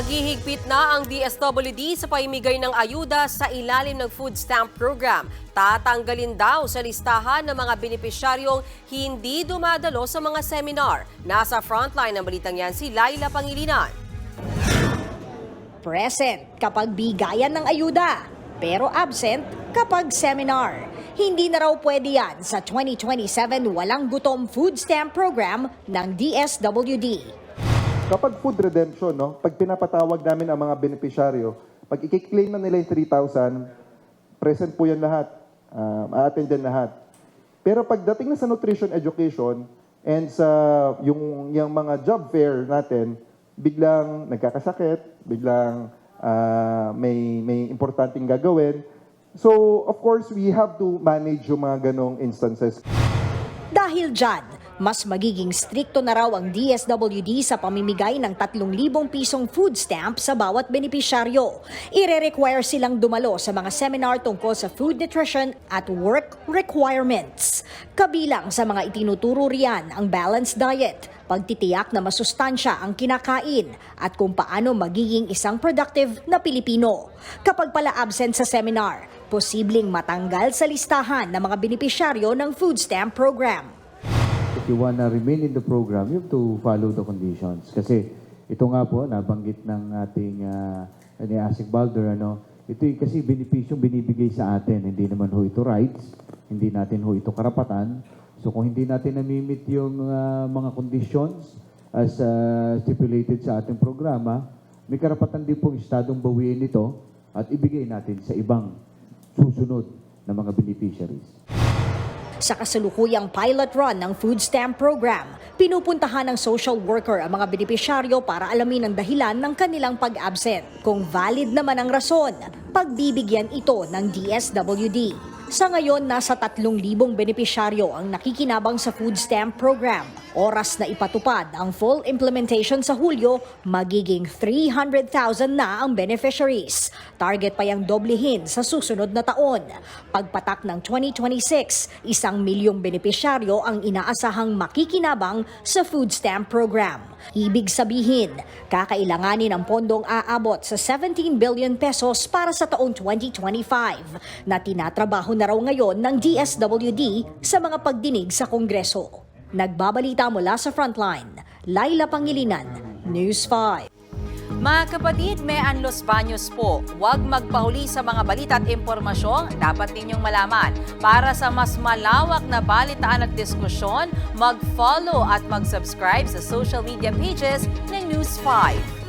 Maghihigpit na ang DSWD sa pamimigay ng ayuda sa ilalim ng food stamp program. Tatanggalin daw sa listahan ng mga benepisyaryong hindi dumadalo sa mga seminar. Nasa frontline ng balitang yan si Laila Pangilinan. Present kapag bigayan ng ayuda, pero absent kapag seminar. Hindi na raw pwede yan sa 2027 Walang Gutom Food Stamp Program ng DSWD. Kapag food redemption, pag pinapatawag namin ang mga benepisyaryo, pag i-claim na nila yung 3,000, present po yan lahat, a-attend yan lahat. Pero pagdating na sa nutrition education and sa yung mga job fair natin, biglang nagkakasakit, biglang may importanteng gagawin. So, of course, we have to manage yung mga ganong instances. Dahil dyan, mas magiging strikto na raw ang DSWD sa pamimigay ng 3,000 pisong food stamp sa bawat benepisyaryo. Ire-require silang dumalo sa mga seminar tungkol sa food nutrition at work requirements. Kabilang sa mga itinuturo riyan ang balanced diet, pagtitiyak na masustansya ang kinakain at kung paano magiging isang productive na Pilipino. Kapag pala absent sa seminar, posibleng matanggal sa listahan ng mga benepisyaryo ng food stamp program. If you wanna remain in the program, you have to follow the conditions. Kasi ito nga po, nabanggit ng ating ni Asik Balder, ito kasi benepisyong binibigay sa atin. Hindi naman ho ito rights, hindi natin ho ito karapatan. So kung hindi natin namimit yung mga conditions as stipulated sa ating programa, may karapatan din pong estadong bawiin ito at ibigay natin sa ibang susunod na mga beneficiaries. Sa kasalukuyang pilot run ng food stamp program, pinupuntahan ng social worker ang mga benepisyaryo para alamin ang dahilan ng kanilang pag-absent. Kung valid naman ang rason, pagbibigyan ito ng DSWD. Sa ngayon, nasa 3,000 benepisyaryo ang nakikinabang sa food stamp program. Oras na ipatupad ang full implementation sa Hulyo, magiging 300,000 na ang beneficiaries. Target pa yang doblehin sa susunod na taon. Pagpatak ng 2026, 1,000,000 benepisyaryo ang inaasahang makikinabang sa food stamp program. Ibig sabihin, kakailanganin ang pondong aabot sa 17 billion pesos para sa taong 2025 na tinatrabaho na raw ngayon ng DSWD sa mga pagdinig sa Kongreso. Nagbabalita mula sa Frontline, Laila Pangilinan, News 5. Mga kapatid, may Los Baños po. Huwag magpahuli sa mga balita at impormasyong dapat ninyong malaman. Para sa mas malawak na balitaan at diskusyon, mag-follow at mag-subscribe sa social media pages ng News 5.